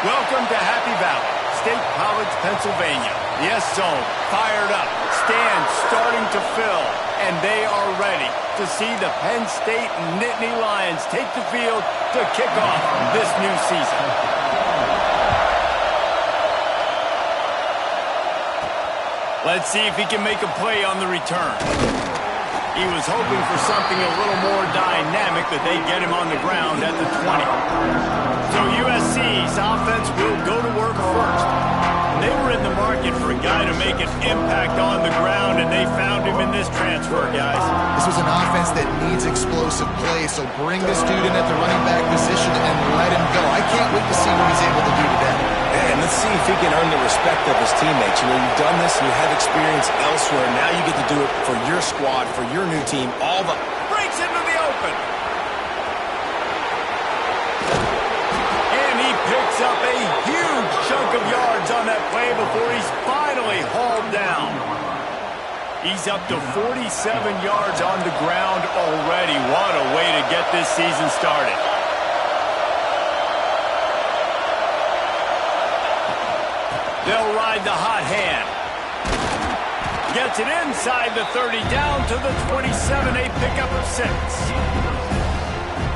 Welcome to Happy Valley, State College, Pennsylvania. The S-Zone fired up, stands starting to fill, and they are ready to see the Penn State Nittany Lions take the field to kick off this new season. Let's see if he can make a play on the return. He was hoping for something a little more dynamic, that they get him on the ground at the 20. So USC's offense will go to work first. They were in the market for a guy to make an impact on the ground, and they found him in this transfer, guys. This was an offense that needs explosive play, so bring this dude in at the running back position and let him go. I can't wait to see what he's able to do today. And let's see if he can earn the respect of his teammates. You know, you've done this, you have experience elsewhere. Now you get to do it for your squad, for your new team. All the breaks into the open. And he picks up a huge chunk of yards on that play before he's finally hauled down. He's up to 47 yards on the ground already. What a way to get this season started. They'll ride the hot hand. Gets it inside the 30, down to the 27, a pickup of 6.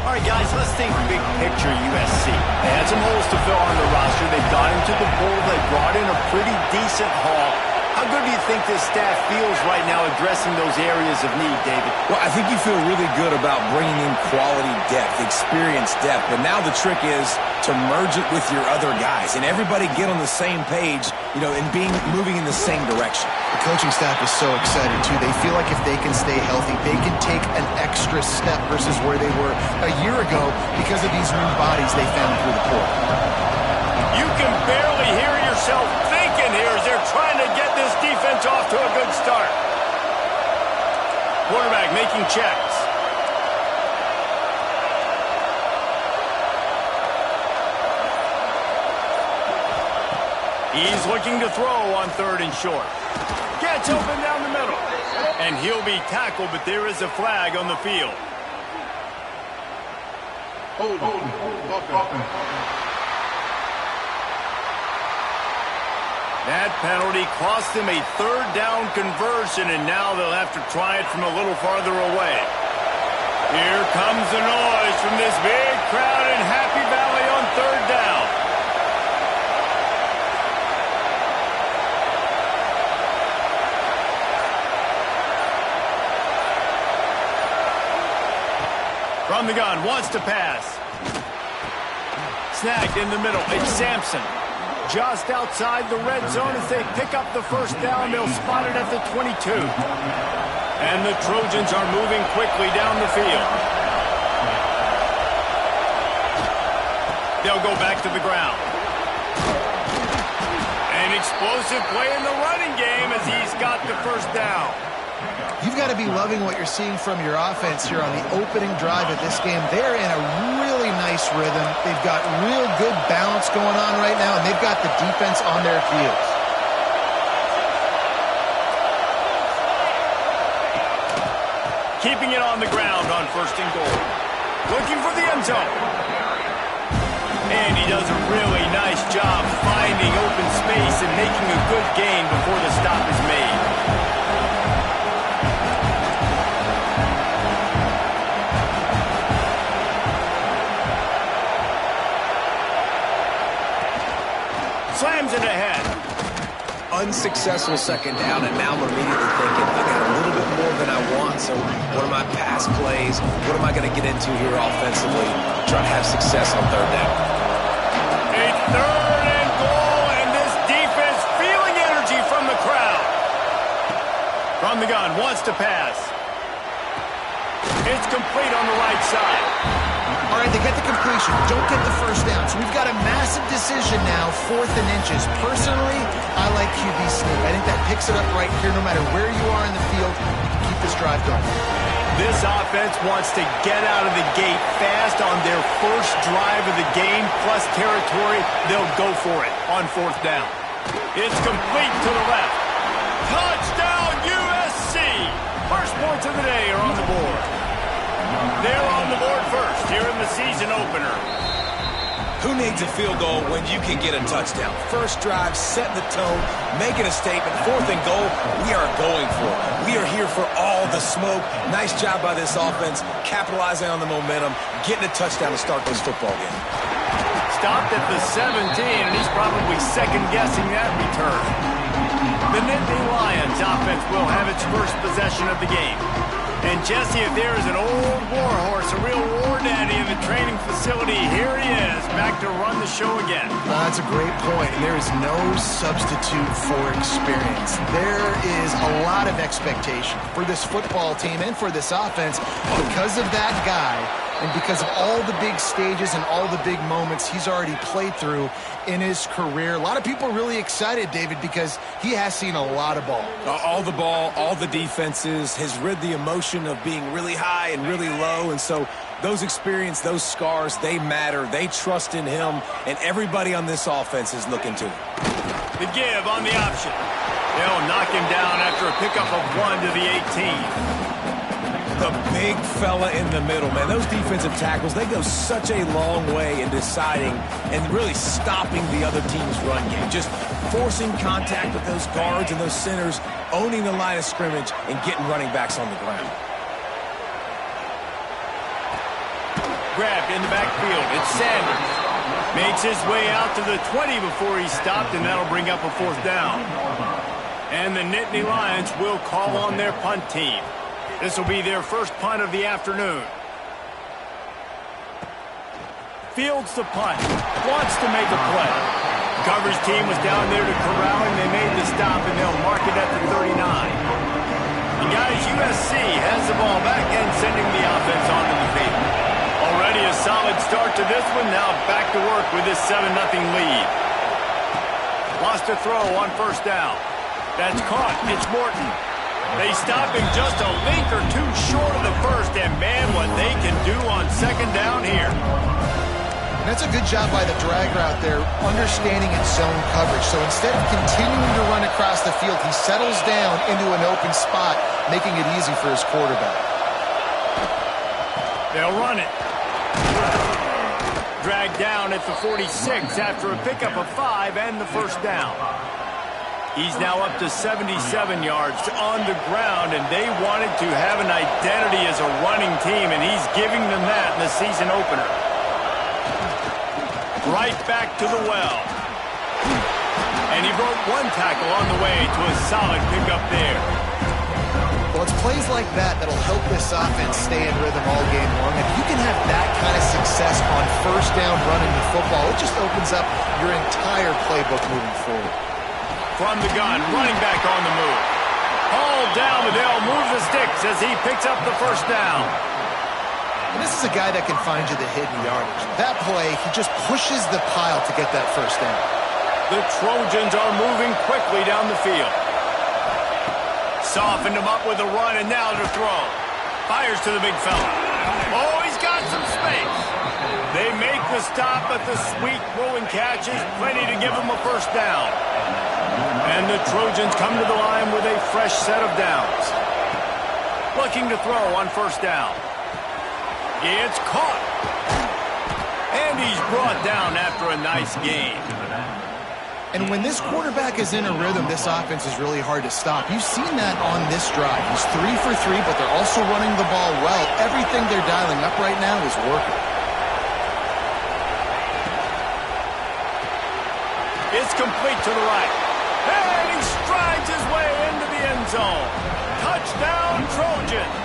All right, guys, let's think big picture USC. They had some holes to fill on the roster. They got into the pool. They brought in a pretty decent haul. How good do you think this staff feels right now addressing those areas of need, David? Well, I think you feel really good about bringing in quality depth, experience depth. But now the trick is to merge it with your other guys and everybody get on the same page, you know, and moving in the same direction. The coaching staff is so excited, too. They feel like if they can stay healthy, they can take an extra step versus where they were a year ago because of these new bodies they found through the portal. You can barely hear yourself thinking here as they're trying to get this defense off to a good start. Quarterback making checks. He's looking to throw on 3rd and short. Gets open down the middle. And he'll be tackled, but there is a flag on the field. Hold. That penalty cost them a 3rd down conversion, and now they'll have to try it from a little farther away. Here comes the noise from this big crowd in Happy Valley on 3rd down. From the gun, wants to pass. Snagged in the middle, it's Sampson. Just outside the red zone as they pick up the 1st down. They'll spot it at the 22. And the Trojans are moving quickly down the field. They'll go back to the ground. An explosive play in the running game as he's got the 1st down. You've got to be loving what you're seeing from your offense here on the opening drive of this game. They're in a really nice rhythm. They've got real good balance going on right now, and they've got the defense on their heels. Keeping it on the ground on 1st and goal. Looking for the end zone. And he does a really nice job finding open space and making a good gain before the stop is made. Slams it ahead. Unsuccessful 2nd down, and now I'm immediately thinking, I got a little bit more than I want, so what are my pass plays? What am I going to get into here offensively? Try to have success on 3rd down. A 3rd and goal, and this defense feeling energy from the crowd. From the gun, wants to pass. It's complete on the right side. All right, they get the completion. Don't get the 1st down. So we've got a massive decision now, 4th and inches. Personally, I like QB sneak. I think that picks it up right here. No matter where you are in the field, you can keep this drive going. This offense wants to get out of the gate fast on their 1st drive of the game, plus territory. They'll go for it on 4th down. It's complete to the left. Touchdown, USC! First points of the day are on the board. They're on the board first here in the season opener. Who needs a field goal when you can get a touchdown? First drive, setting the tone, making a statement. 4th and goal, we are going for it. We are here for all the smoke. Nice job by this offense, capitalizing on the momentum, getting a touchdown to start this football game. Stopped at the 17, and he's probably second-guessing that return. The Nittany Lions offense will have its first possession of the game. And Jesse, if there is an old war horse, a real war daddy in the training facility, here he is, back to run the show again. That's a great point, and there is no substitute for experience. There is a lot of expectation for this football team and for this offense because of that guy and because of all the big stages and all the big moments he's already played through in his career. A lot of people are really excited, David, because he has seen a lot of ball. All the ball, all the defenses, has rid the emotion of being really high and really low, and so those experience, those scars, they matter. They trust in him, and everybody on this offense is looking to him. The give on the option. They'll knock him down after a pickup of 1 to the 18. The big fella in the middle, man. Those defensive tackles, they go such a long way in deciding and really stopping the other team's run game. Just forcing contact with those guards and those centers, owning the line of scrimmage, and getting running backs on the ground. Grabbed in the backfield. It's Sanders. Makes his way out to the 20 before he stopped, and that'll bring up a 4th down. And the Nittany Lions will call on their punt team. This will be their first punt of the afternoon. Fields the punt. Wants to make a play. Coverage team was down there to corral him. They made the stop, and they'll mark it at the 39. And guys, USC has the ball back and sending the offense onto the field. Already a solid start to this one. Now back to work with this 7-0 lead. Lost a throw on 1st down. That's caught. It's Morton. They stop him just a length or 2 short of the first, and man, what they can do on 2nd down here. And that's a good job by the drag route there, understanding its zone coverage. So instead of continuing to run across the field, he settles down into an open spot, making it easy for his quarterback. They'll run it. Dragged down at the 46 after a pickup of 5 and the 1st down. He's now up to 77 yards on the ground, and they wanted to have an identity as a running team, and he's giving them that in the season opener. Right back to the well. And he broke 1 tackle on the way to a solid pickup there. Well, it's plays like that that'll help this offense stay in rhythm all game long. If you can have that kind of success on 1st down running the football, it just opens up your entire playbook moving forward. From the gun, running back on the move. Hauled down, but they'll move the sticks as he picks up the 1st down. And this is a guy that can find you the hidden yardage. That play, he just pushes the pile to get that 1st down. The Trojans are moving quickly down the field. Softened him up with a run, and now to throw. Fires to the big fella. Oh, he's got some space. They make the stop, but the sweet throw and catch is plenty to give him a 1st down. And the Trojans come to the line with a fresh set of downs. Looking to throw on 1st down. It's caught. And he's brought down after a nice gain. And when this quarterback is in a rhythm, this offense is really hard to stop. You've seen that on this drive. He's 3 for 3, but they're also running the ball well. Everything they're dialing up right now is working. It's complete to the right. And he strides his way into the end zone. Touchdown, Trojans.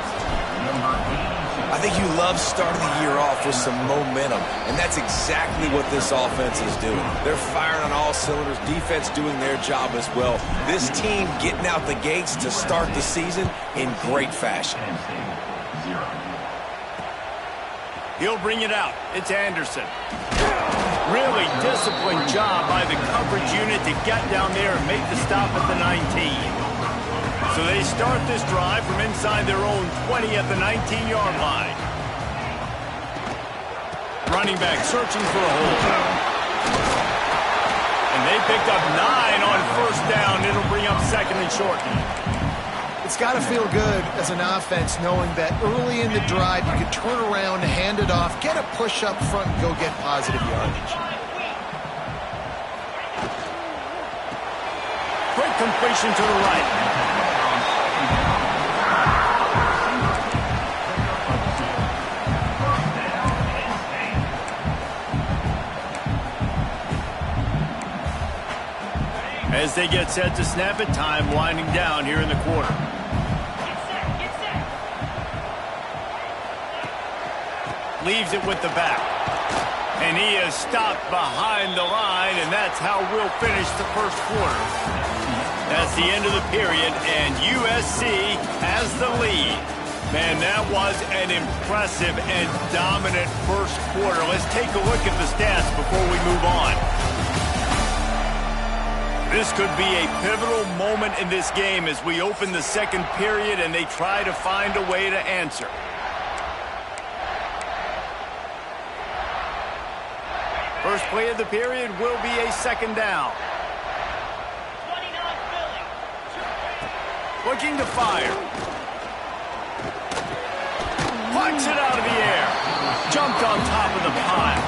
I think you love starting the year off with some momentum, and that's exactly what this offense is doing. They're firing on all cylinders, defense doing their job as well. This team getting out the gates to start the season in great fashion. He'll bring it out. It's Anderson. Really disciplined job by the coverage unit to get down there and make the stop at the 19. So they start this drive from inside their own 20 at the 19-yard line. Running back searching for a hole. And they picked up 9 on 1st down. It'll bring up 2nd and short. It's got to feel good as an offense knowing that early in the drive you can turn around, hand it off, get a push up front, and go get positive yardage. Quick completion to the right. As they get set to snap it, time winding down here in the quarter. Leaves it with the back. And he is stopped behind the line, and that's how we'll finish the first quarter. That's the end of the period, and USC has the lead. Man, that was an impressive and dominant first quarter. Let's take a look at the stats before we move on. This could be a pivotal moment in this game as we open the second period and they try to find a way to answer. First play of the period will be a second down. Looking to fire. Punts it out of the air. Jumped on top of the pile.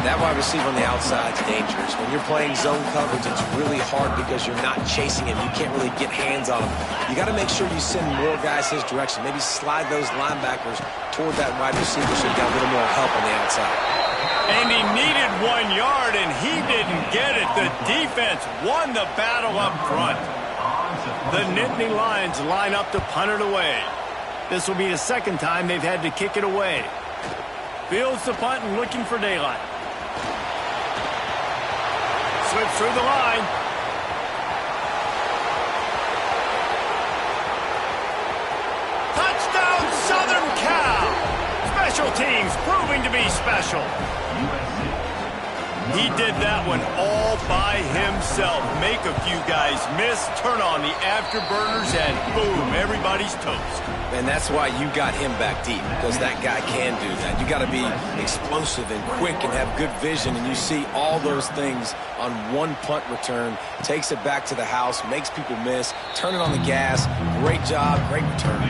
That wide receiver on the outside is dangerous. When you're playing zone coverage, it's really hard because you're not chasing him. You can't really get hands on him. You got to make sure you send more guys his direction. Maybe slide those linebackers toward that wide receiver so you got a little more help on the outside. And he needed 1 yard, and he didn't get it. The defense won the battle up front. The Nittany Lions line up to punt it away. This will be the second time they've had to kick it away. Fields the punt and looking for daylight. Slips through the line. Touchdown, Southern Cal! Special teams proving to be special. He did that one all by himself. Make a few guys miss, turn on the afterburners, and boom, everybody's toast. And that's why you got him back deep, because that guy can do that. You got to be explosive and quick and have good vision, and you see all those things on one punt return. Takes it back to the house, makes people miss, turn it on the gas. Great job, great return.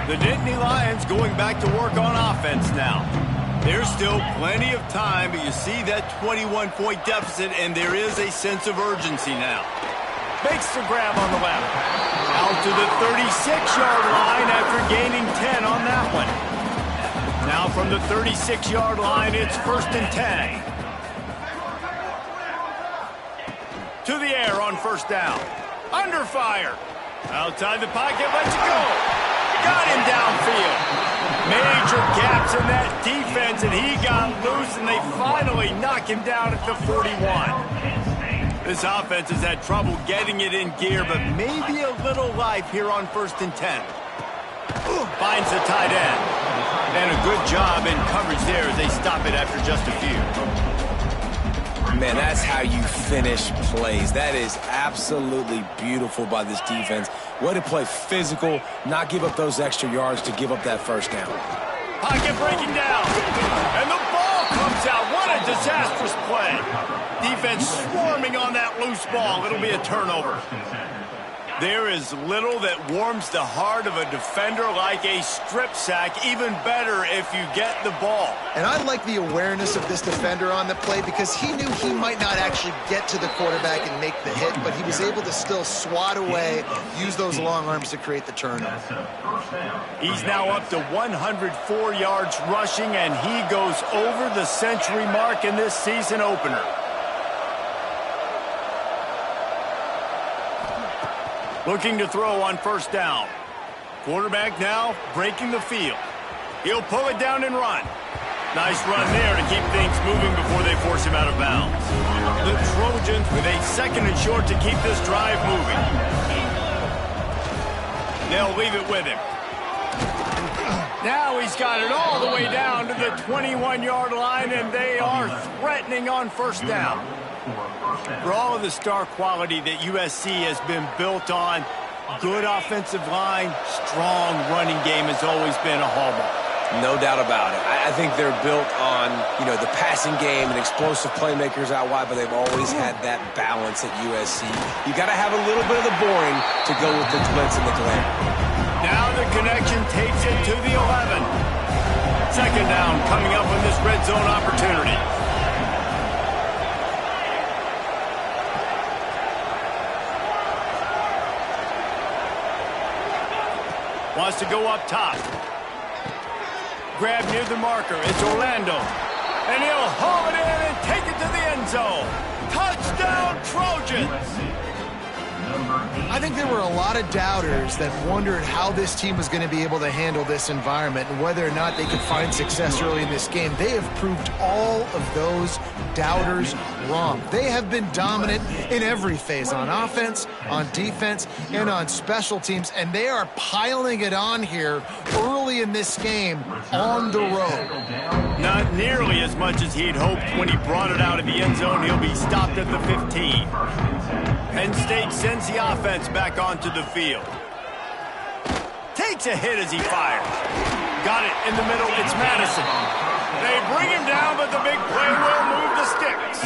The Nittany Lions going back to work on offense now. There's still plenty of time, but you see that 21-point deficit, and there is a sense of urgency now. Makes the grab on the left. Out to the 36-yard line after gaining 10 on that one. Now from the 36-yard line, it's 1st and 10. To the air on first down. Under fire. Outside the pocket, lets it go. Got him downfield. Major gaps in that defense, and he got loose, and they finally knock him down at the 41. This offense has had trouble getting it in gear, but maybe a little life here on 1st and 10. Finds the tight end. And a good job in coverage there as they stop it after just a few. Man, that's how you finish plays. That is absolutely beautiful by this defense. Way to play physical, not give up those extra yards to give up that first down. Pocket breaking down. And the ball comes out. What a disastrous play. Defense swarming on that loose ball. It'll be a turnover. There is little that warms the heart of a defender like a strip sack. Even better if you get the ball. And I like the awareness of this defender on the play because he knew he might not actually get to the quarterback and make the hit, but he was able to still swat away, use those long arms to create the turnover. He's now up to 104 yards rushing, and he goes over the century mark in this season opener. Looking to throw on first down. Quarterback now breaking the field. He'll pull it down and run. Nice run there to keep things moving before they force him out of bounds. The Trojans with a 2nd and short to keep this drive moving. They'll leave it with him. Now he's got it all the way down to the 21-yard line, and they are threatening on first down. For all of the star quality that USC has been built on, good offensive line, strong running game has always been a hallmark. No doubt about it. I think they're built on, the passing game and explosive playmakers out wide, but they've always had that balance at USC. You got to have a little bit of the boring to go with the glitz and the glamour. Now the connection takes it to the 11. Second down coming up on this red zone opportunity. Wants to go up top. Grab near the marker. It's Orlando. And he'll haul it in and take it to the end zone. Touchdown, Trojans! I think there were a lot of doubters that wondered how this team was going to be able to handle this environment and whether or not they could find success early in this game. They have proved all of those doubters wrong. They have been dominant in every phase, on offense, on defense, and on special teams, and they are piling it on here early in this game on the road. Not nearly as much as he'd hoped when he brought it out of the end zone. He'll be stopped at the 15. Penn State sends the offense back onto the field. Takes a hit as he fires. Got it in the middle. It's Madison. They bring him down, but the big play will move the sticks.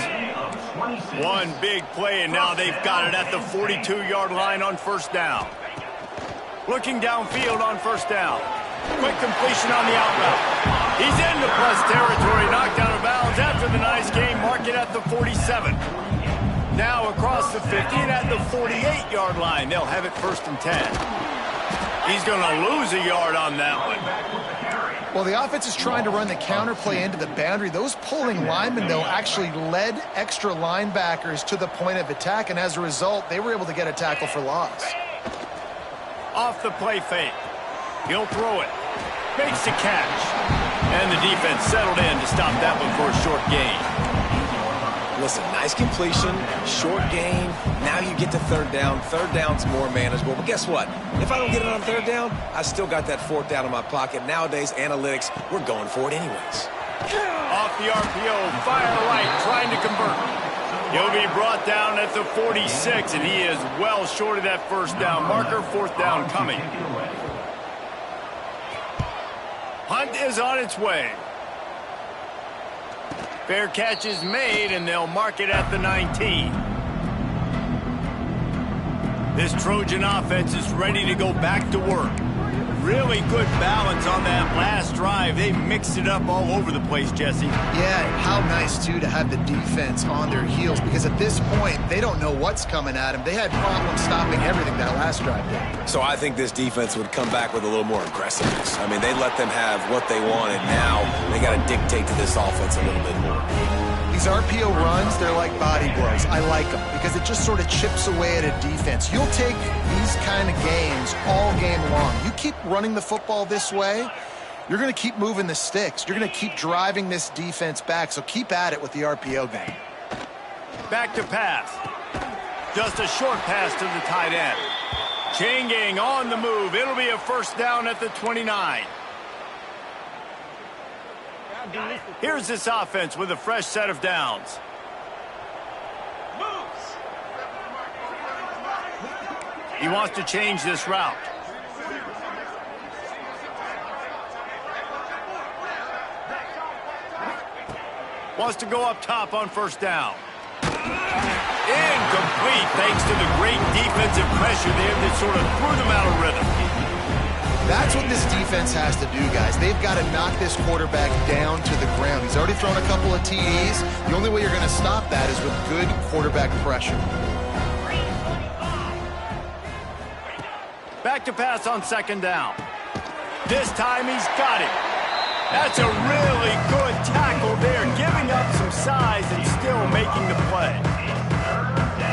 One big play, and now they've got it at the 42-yard line on first down. Looking downfield on first down. Quick completion on the out route. He's into plus territory, knocked out of bounds after the nice game. Mark it at the 47. Now across the 50 and at the 48-yard line. They'll have it first and 10. He's going to lose a yard on that one. Well, the offense is trying to run the counter play into the boundary. Those pulling linemen, though, actually led extra linebackers to the point of attack, and as a result, they were able to get a tackle for loss. Off the play fake. He'll throw it. Makes the catch. And the defense settled in to stop that one for a short gain. Listen, nice completion, short gain. Now you get to third down. Third down's more manageable. But guess what? If I don't get it on third down, I still got that fourth down in my pocket. Nowadays, analytics, we're going for it anyways. Off the RPO, fire right, trying to convert. He'll be brought down at the 46, and he is well short of that first down marker. Fourth down coming. Hunt is on its way. Fair catch is made, and they'll mark it at the 19. This Trojan offense is ready to go back to work. Really good balance on that last drive. They mixed it up all over the place, Jesse. Yeah, how nice, too, to have the defense on their heels, because at this point, they don't know what's coming at them. They had problems stopping everything that last drive did. So I think this defense would come back with a little more aggressiveness. I mean, they let them have what they wanted. Now they got to dictate to this offense a little bit more. These RPO runs, they're like body blows. I like them because it just sort of chips away at a defense. You'll take these kind of games all game long. You keep running the football this way, you're going to keep moving the sticks. You're going to keep driving this defense back, so keep at it with the RPO game. Back to pass. Just a short pass to the tight end. Chain gang on the move. It'll be a first down at the 29. Here's this offense with a fresh set of downs. He wants to change this route. Wants to go up top on first down. Incomplete thanks to the great defensive pressure there that sort of threw them out of rhythm. That's what this defense has to do, guys. They've got to knock this quarterback down to the ground. He's already thrown a couple of TDs. The only way you're going to stop that is with good quarterback pressure. Back to pass on second down. This time he's got it. That's a really good tackle there, giving up some size and still making the play.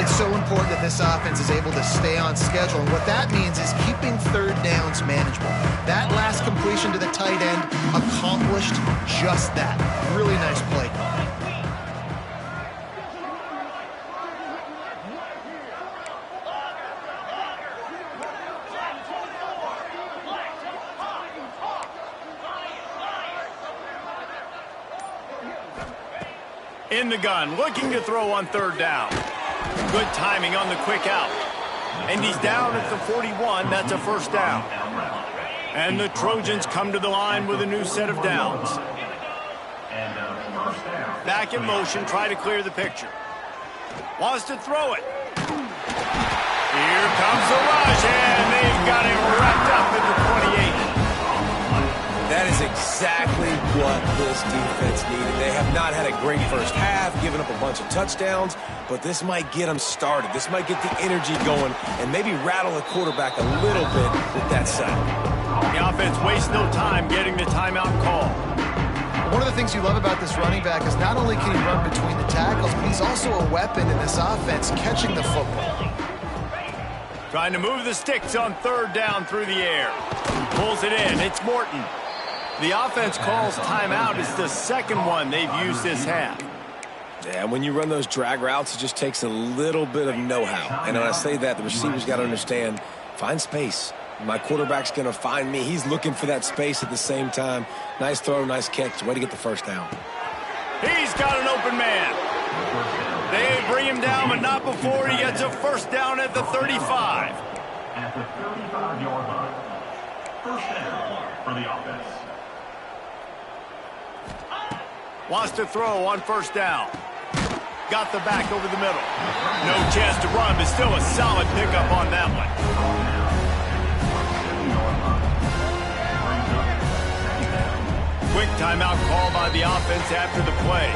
It's so important that this offense is able to stay on schedule, and what that means is keeping third downs manageable. That last completion to the tight end accomplished just that. Really nice play. In the gun, looking to throw on third down. Good timing on the quick out. And he's down at the 41. That's a first down. And the Trojans come to the line with a new set of downs. Back in motion, try to clear the picture. Wants to throw it. Here comes the rush, and they've got him wrapped up in the 28. That is exactly what this defense needed. They have not had a great first half, given up a bunch of touchdowns, but this might get them started. This might get the energy going and maybe rattle the quarterback a little bit with that sack. The offense wastes no time getting the timeout call. One of the things you love about this running back is not only can he run between the tackles, but he's also a weapon in this offense catching the football. Trying to move the sticks on third down through the air. Pulls it in. It's Morton. The offense calls timeout. It's the second one they've used this half. Yeah, when you run those drag routes, it just takes a little bit of know-how. And when I say that, the receivers got to understand, find space. My quarterback's going to find me. He's looking for that space at the same time. Nice throw, nice catch. Way to get the first down. He's got an open man. They bring him down, but not before he gets a first down at the 35. At the 35-yard line. First down for the offense. Wants to throw on first down. Got the back over the middle. No chance to run, but still a solid pickup on that one. Quick timeout call by the offense after the play.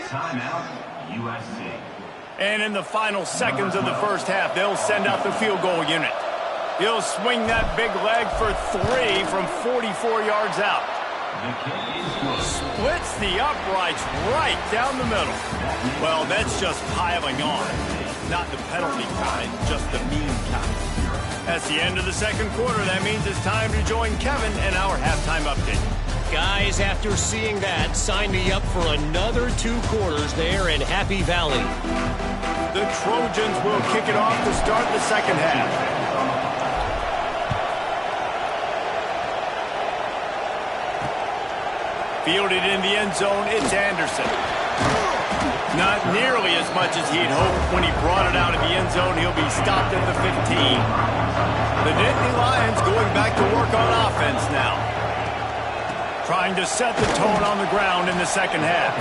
Timeout, USC. And in the final seconds of the first half, they'll send out the field goal unit. He'll swing that big leg for 3 from 44 yards out. Splits the uprights right down the middle. Well, that's just piling on. Not the penalty kind, just the mean kind. That's the end of the second quarter. That means it's time to join Kevin and our halftime update. Guys, after seeing that, sign me up for another 2 quarters there in Happy Valley. The Trojans will kick it off to start the second half. Fielded in the end zone, it's Anderson. Not nearly as much as he'd hoped. When he brought it out of the end zone, he'll be stopped at the 15. The Nittany Lions going back to work on offense now. Trying to set the tone on the ground in the second half.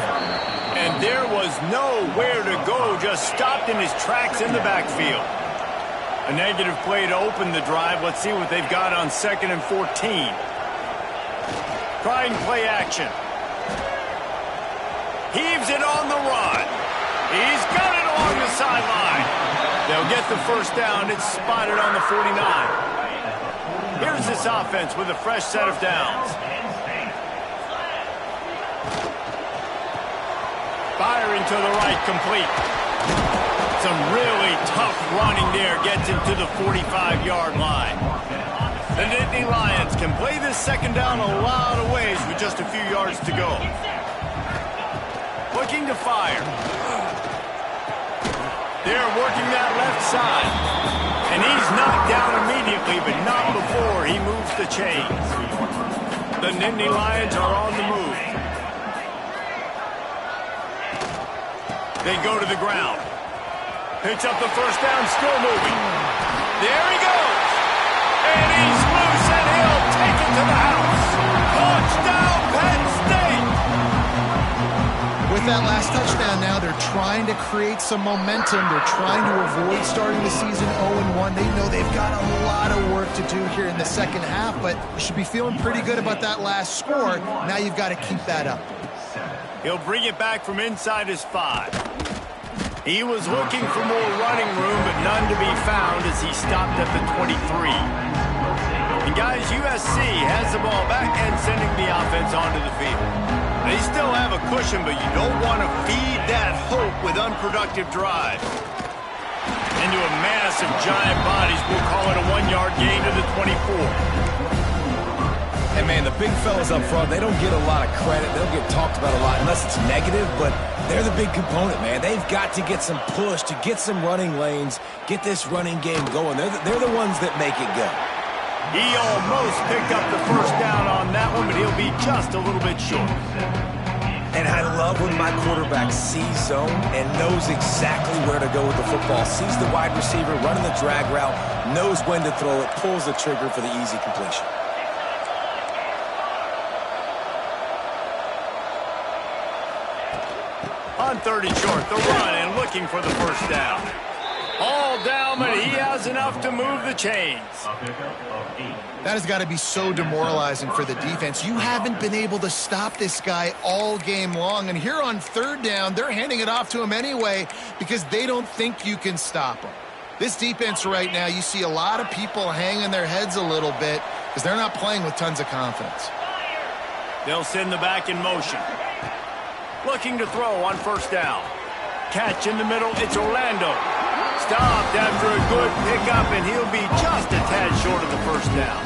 And there was nowhere to go, just stopped in his tracks in the backfield. A negative play to open the drive. Let's see what they've got on 2nd and 14. Trying play action. Heaves it on the run. He's got it along the sideline. They'll get the first down. It's spotted on the 49. Here's this offense with a fresh set of downs. Firing to the right, complete. Some really tough running there gets him to the 45-yard line. The Nittany Lions can play this second down a lot of ways with just a few yards to go. Looking to fire. They're working that left side. And he's knocked down immediately, but not before he moves the chains. The Nittany Lions are on the move. They go to the ground. Picks up the first down, still moving. There he goes. And he's loose, and he'll take it to the house. Touchdown, Penn State! With that last touchdown now, they're trying to create some momentum. They're trying to avoid starting the season 0-1. They know they've got a lot of work to do here in the second half, but you should be feeling pretty good about that last score. Now you've got to keep that up. He'll bring it back from inside his 5. He was looking for more running room, but none to be found as he stopped at the 23. And guys, USC has the ball back and sending the offense onto the field. They still have a cushion, but you don't want to feed that hope with unproductive drives. Into a mass of giant bodies, we'll call it a 1-yard gain to the 24. And, man, the big fellas up front, they don't get a lot of credit. They don't get talked about a lot unless it's negative, but they're the big component, man. They've got to get some push, to get some running lanes, get this running game going. They're the ones that make it go. He almost picked up the first down on that one, but he'll be just a little bit short. And I love when my quarterback sees zone and knows exactly where to go with the football. Sees the wide receiver running the drag route, knows when to throw it, pulls the trigger for the easy completion. On 30 short, the run and looking for the first down. All down, but he has enough to move the chains. That has got to be so demoralizing for the defense. You haven't been able to stop this guy all game long, and here on third down, they're handing it off to him anyway because they don't think you can stop him. This defense right now, you see a lot of people hanging their heads a little bit because they're not playing with tons of confidence. They'll send the back in motion. Looking to throw on first down. Catch in the middle, it's Orlando. Stopped after a good pickup, and he'll be just a tad short of the first down.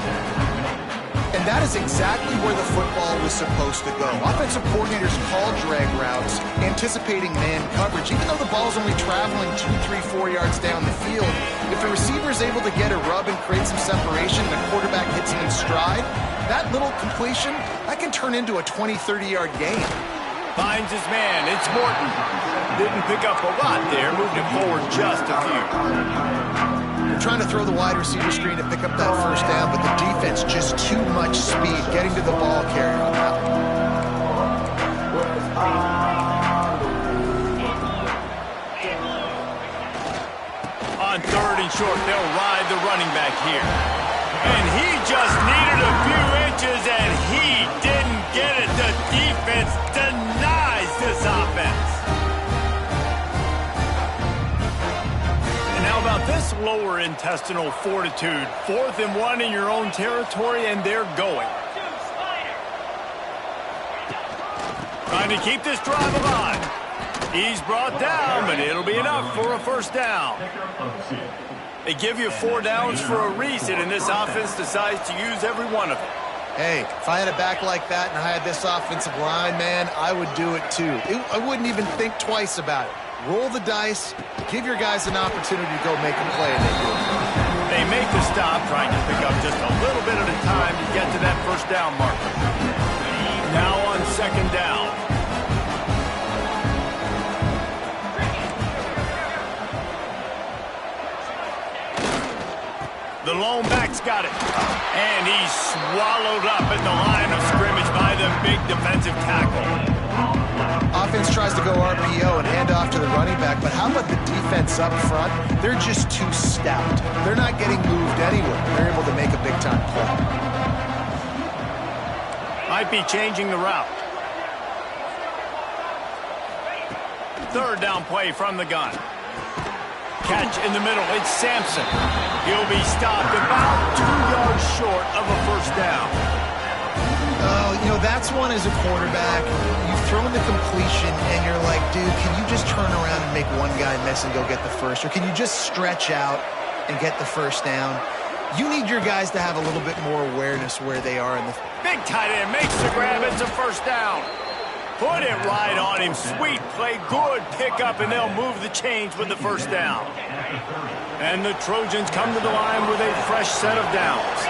And that is exactly where the football was supposed to go. Offensive coordinators call drag routes, anticipating man coverage. Even though the ball's only traveling 2, 3, 4 yards down the field, if the receiver is able to get a rub and create some separation, the quarterback hits him in stride, that little completion, that can turn into a 20, 30-yard gain. Finds his man. It's Morton. Didn't pick up a lot there. Moved it forward just a few. They're trying to throw the wide receiver screen to pick up that first down, but the defense just too much speed getting to the ball carrier on that one. On third and short, they'll ride the running back here. And he just needed a few inches, and he didn't get it. The defense denies this offense. And how about this lower intestinal fortitude? 4th and 1 in your own territory, and they're going. Trying to keep this drive alive. He's brought down, but it'll be enough for a first down. They give you 4 downs for a reason, and this offense decides to use every one of them. Hey, if I had a back like that and I had this offensive line, man, I would do it too. I wouldn't even think twice about it. Roll the dice, give your guys an opportunity to go make a play, and they do it. They make the stop, trying to pick up just a little bit at a time to get to that first down marker. Now on second down. The lone back's got it. And he's swallowed up at the line of scrimmage by the big defensive tackle. Offense tries to go RPO and hand off to the running back, but how about the defense up front? They're just too stout. They're not getting moved anywhere. They're able to make a big-time play. Might be changing the route. Third down play from the gun. Catch in the middle, it's Sampson. He'll be stopped about 2 yards short of a first down. Oh, you know, that's one as a quarterback. You've thrown the completion, and you're like, dude, can you just turn around and make one guy miss and go get the first? Or can you just stretch out and get the first down? You need your guys to have a little bit more awareness where they are in the... Big tight end makes the grab, it's a first down. Put it right on him. Sweet play, good pickup, and they'll move the chains with the first down. And the Trojans come to the line with a fresh set of downs.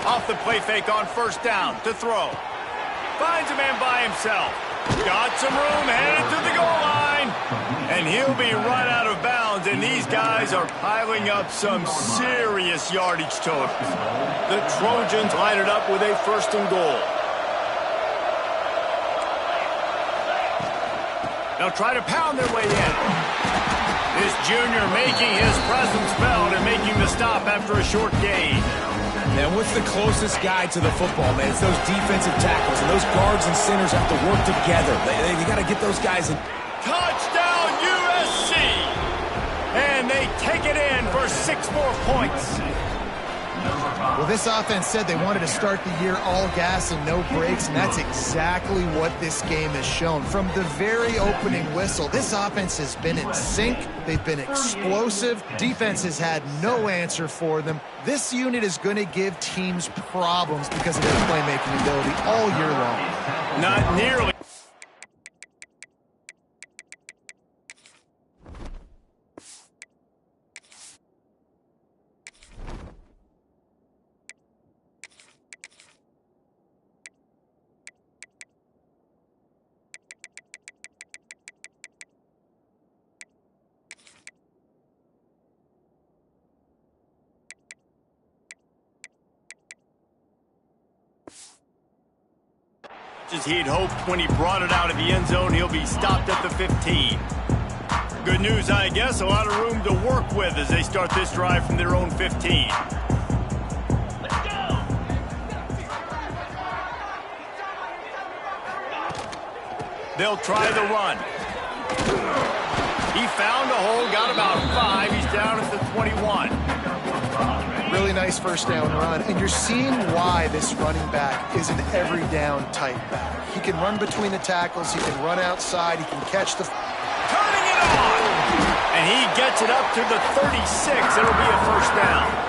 Off the play fake on first down to throw. Finds a man by himself. Got some room, headed to the goal line. And he'll be run out of bounds, and these guys are piling up some serious yardage totals. The Trojans line it up with a first and goal. They'll try to pound their way in. This junior making his presence felt and making the stop after a short gain. And what's the closest guy to the football, man? It's those defensive tackles, and those guards and centers have to work together. They got to get those guys in. Touchdown, USC! And they take it in for 6 more points. Well, this offense said they wanted to start the year all gas and no brakes, and that's exactly what this game has shown. From the very opening whistle, this offense has been in sync. They've been explosive. Defense has had no answer for them. This unit is going to give teams problems because of their playmaking ability all year long. Not nearly. As he'd hoped when he brought it out of the end zone, he'll be stopped at the 15. Good news, I guess, a lot of room to work with as they start this drive from their own 15. Let's go! They'll try the run. He found a hole, got about 5. He's down at the 21. Really nice first down run, and you're seeing why this running back is an every down type back. He can run between the tackles, he can run outside, he can catch the... Turning it on! And he gets it up to the 36. It'll be a first down.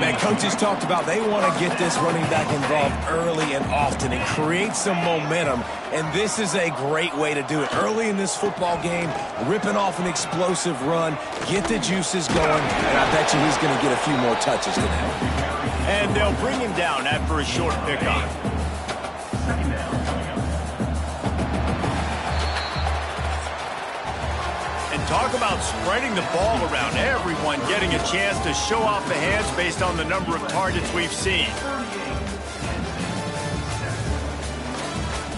Man, coaches talked about they want to get this running back involved early and often and create some momentum, and this is a great way to do it. Early in this football game, ripping off an explosive run, get the juices going, and I bet you he's going to get a few more touches today. And they'll bring him down after a short pickup. Talk about spreading the ball around. Everyone getting a chance to show off the hands based on the number of targets we've seen.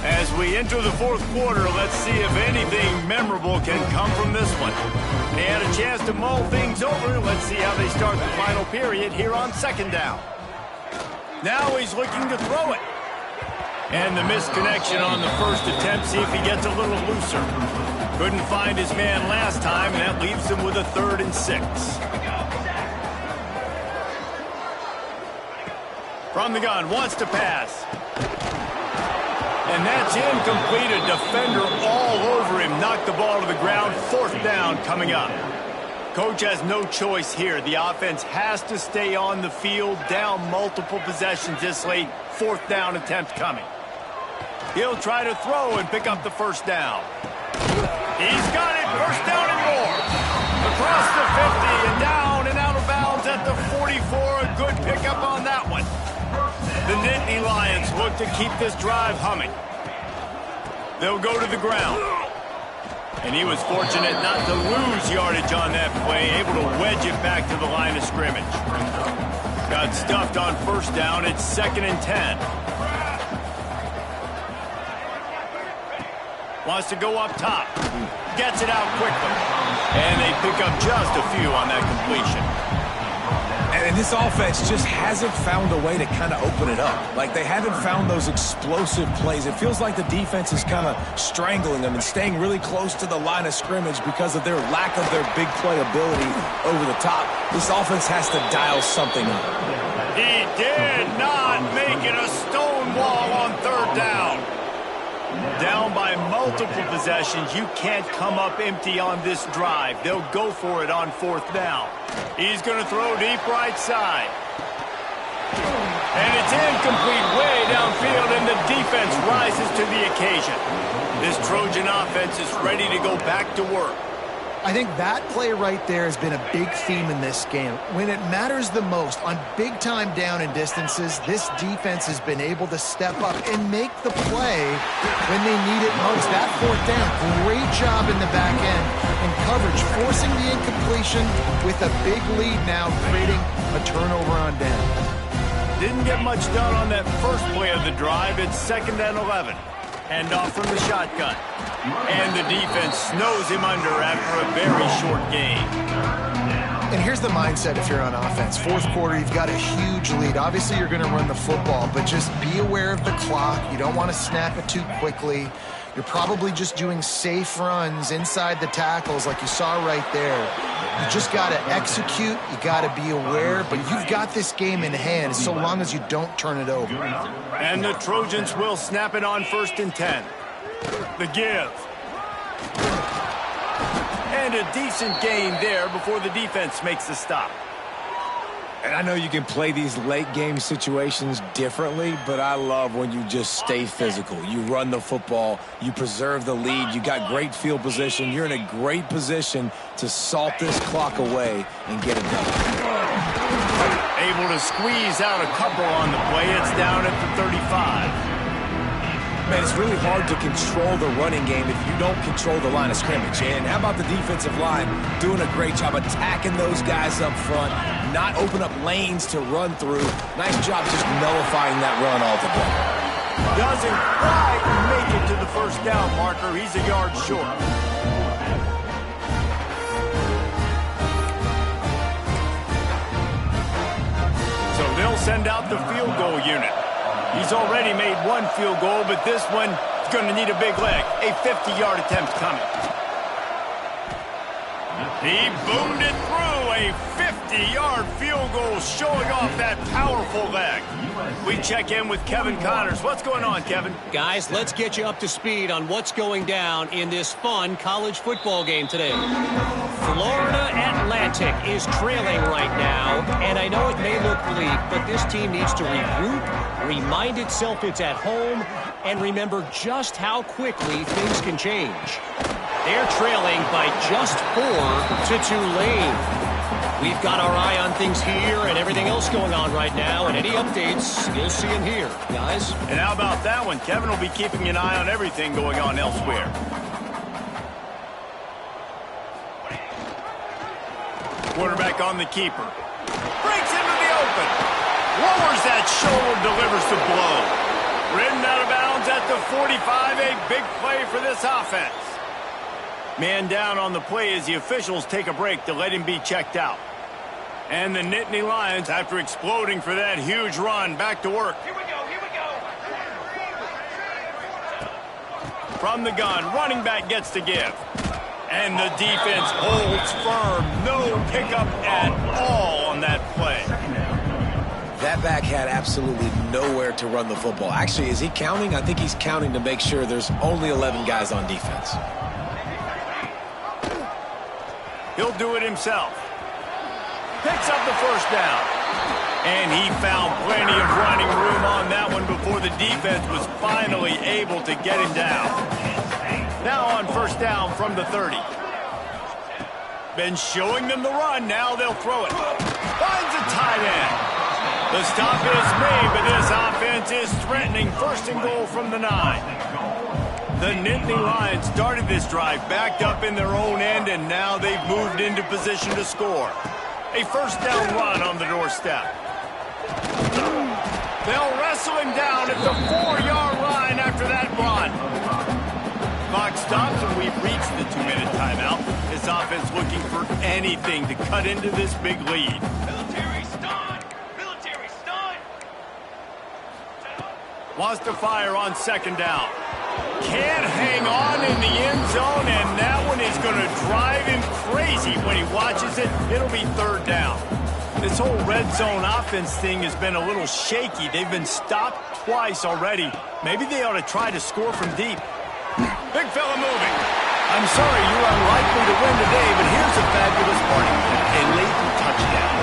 As we enter the fourth quarter, let's see if anything memorable can come from this one. They had a chance to mull things over. Let's see how they start the final period here on second down. Now he's looking to throw it. And the misconnection on the first attempt. See if he gets a little looser. Couldn't find his man last time, and that leaves him with a 3rd and 6. From the gun, wants to pass. And that's incomplete. A defender all over him. Knocked the ball to the ground. 4th down coming up. Coach has no choice here. The offense has to stay on the field, down multiple possessions this late. 4th down attempt coming. He'll try to throw and pick up the first down. He's got it. First down and more. Across the 50 and down and out of bounds at the 44. A good pickup on that one. The Nittany Lions look to keep this drive humming. They'll go to the ground. And he was fortunate not to lose yardage on that play, able to wedge it back to the line of scrimmage. Got stuffed on first down. It's 2nd and 10. Wants to go up top. Gets it out quickly. And they pick up just a few on that completion. And this offense just hasn't found a way to kind of open it up. Like, they haven't found those explosive plays. It feels like the defense is kind of strangling them and staying really close to the line of scrimmage because of their lack of their big play ability over the top. This offense has to dial something up. He did not make it a stone wall on 3rd down. Down by multiple possessions. You can't come up empty on this drive. They'll go for it on 4th down. He's going to throw deep right side. And it's incomplete way downfield, and the defense rises to the occasion. This Trojan offense is ready to go back to work. I think that play right there has been a big theme in this game. When it matters the most, on big-time down and distances, this defense has been able to step up and make the play when they need it most. That 4th down, great job in the back end and coverage, forcing the incompletion with a big lead now, creating a turnover on down. Didn't get much done on that first play of the drive. It's 2nd and 11. Hand off from the shotgun. And the defense snows him under after a very short game. And here's the mindset if you're on offense. 4th quarter, you've got a huge lead. Obviously, you're going to run the football, but just be aware of the clock. You don't want to snap it too quickly. You're probably just doing safe runs inside the tackles like you saw right there. You just got to execute. You got to be aware, but you've got this game in hand so long as you don't turn it over. And the Trojans will snap it on 1st and 10. The give. And a decent gain there before the defense makes the stop. And I know you can play these late game situations differently, but I love when you just stay physical. You run the football, you preserve the lead, you got great field position. You're in a great position to salt this clock away and get it done. Able to squeeze out a couple on the play. It's down at the 35. Man, it's really hard to control the running game if you don't control the line of scrimmage. And how about the defensive line doing a great job attacking those guys up front, not open up lanes to run through. Nice job just nullifying that run altogether. Doesn't quite make it to the first down marker. He's a yard short. So they'll send out the field goal unit. He's already made one field goal, but this one is going to need a big leg. A 50-yard attempt coming. He boomed it through. A 50-yard field goal showing off that powerful leg. We check in with Kevin Connors. What's going on, Kevin? Guys, let's get you up to speed on what's going down in this fun college football game today. Florida Atlantic is trailing right now, and I know it may look bleak, but this team needs to regroup, remind itself it's at home, and remember just how quickly things can change. They're trailing by just 4 to Tulane. We've got our eye on things here and everything else going on right now, and any updates, you'll see them here, guys. And how about that one? Kevin will be keeping an eye on everything going on elsewhere. Quarterback on the keeper. Breaks into the open. Lowers that shoulder, delivers the blow. Ridden out of bounds at the 45. A big play for this offense. Man down on the play as the officials take a break to let him be checked out. And the Nittany Lions, after exploding for that huge run, back to work. Here we go, here we go. From the gun, running back gets to give. And the defense holds firm. No pickup at all on that play. That back had absolutely nowhere to run the football. Actually, is he counting? I think he's counting to make sure there's only 11 guys on defense. He'll do it himself. Picks up the first down. And he found plenty of running room on that one before the defense was finally able to get him down. Now on first down from the 30. Been showing them the run. Now they'll throw it. Finds a tight end. The stop is made, but this offense is threatening first and goal from the 9. The Nittany Lions started this drive backed up in their own end, and now they've moved into position to score. A first down run on the doorstep. They'll wrestle him down at the 4-yard line after that run. Clock stops, and we've reached the 2-minute timeout. This offense looking for anything to cut into this big lead. Military stun! Military stun! Wants to fire on second down. Can't hang on in the end zone, and that one is going to drive him crazy when he watches it. It'll be third down. This whole red zone offense thing has been a little shaky. They've been stopped twice already. Maybe they ought to try to score from deep. Big fella moving. I'm sorry you're unlikely to win today, but here's a fabulous party. A late touchdown.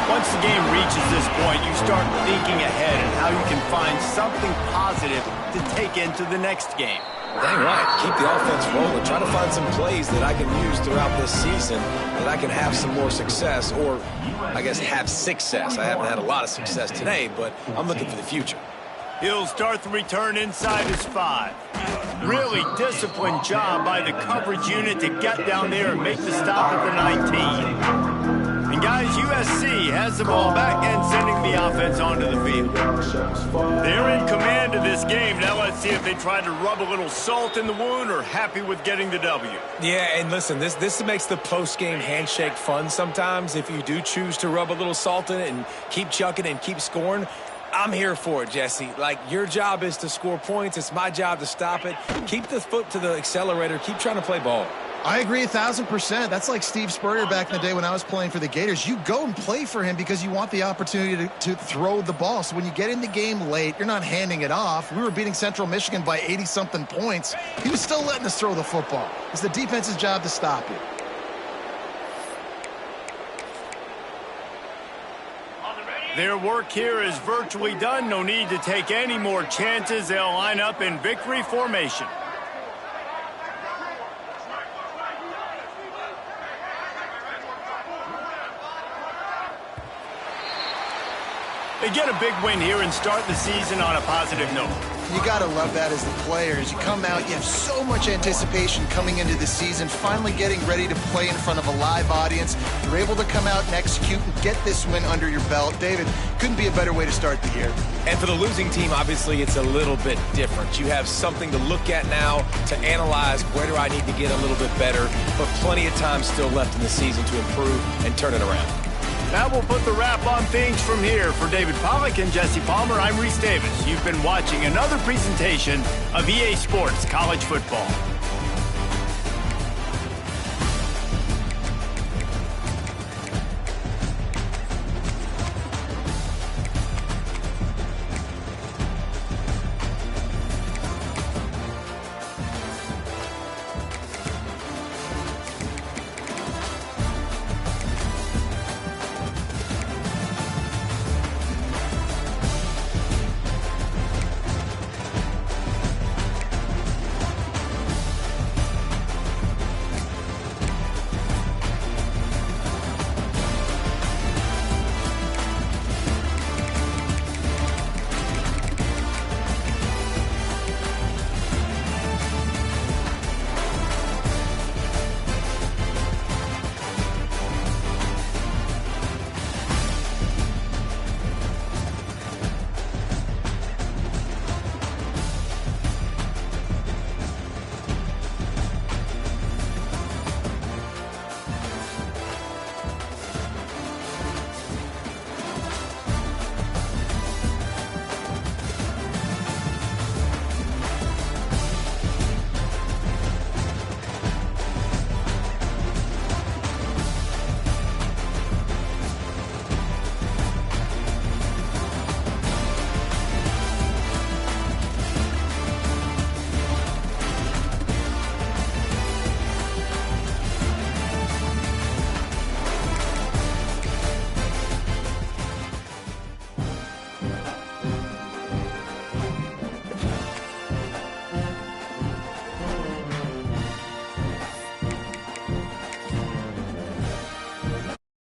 Once the game reaches this point, you start thinking ahead and how you can find something positive to take into the next game. Dang right. Keep the offense rolling. Try to find some plays that I can use throughout this season that I can have some more success, or I guess have success. I haven't had a lot of success today, but I'm looking for the future. He'll start the return inside his 5. Really disciplined job by the coverage unit to get down there and make the stop at the 19. And guys, USC has the ball back and sending the offense onto the field. They're in command of this game. Now let's see if they try to rub a little salt in the wound or happy with getting the W. Yeah, and listen, this makes the post-game handshake fun sometimes. If you do choose to rub a little salt in it and keep chucking and keep scoring, I'm here for it, Jesse. Like, your job is to score points. It's my job to stop it. Keep the foot to the accelerator. Keep trying to play ball. I agree 1,000%. That's like Steve Spurrier back in the day when I was playing for the Gators. You go and play for him because you want the opportunity to throw the ball. So when you get in the game late, you're not handing it off. We were beating Central Michigan by 80-something points. He was still letting us throw the football. It's the defense's job to stop you. Their work here is virtually done. No need to take any more chances. They'll line up in victory formation. They get a big win here and start the season on a positive note. You got to love that as the players. You come out, you have so much anticipation coming into the season, finally getting ready to play in front of a live audience. You're able to come out and execute and get this win under your belt. David, couldn't be a better way to start the year. And for the losing team, obviously, it's a little bit different. You have something to look at now, to analyze where do I need to get a little bit better, but plenty of time still left in the season to improve and turn it around. That will put the wrap on things from here. For David Pollack and Jesse Palmer, I'm Reese Davis. You've been watching another presentation of EA Sports College Football.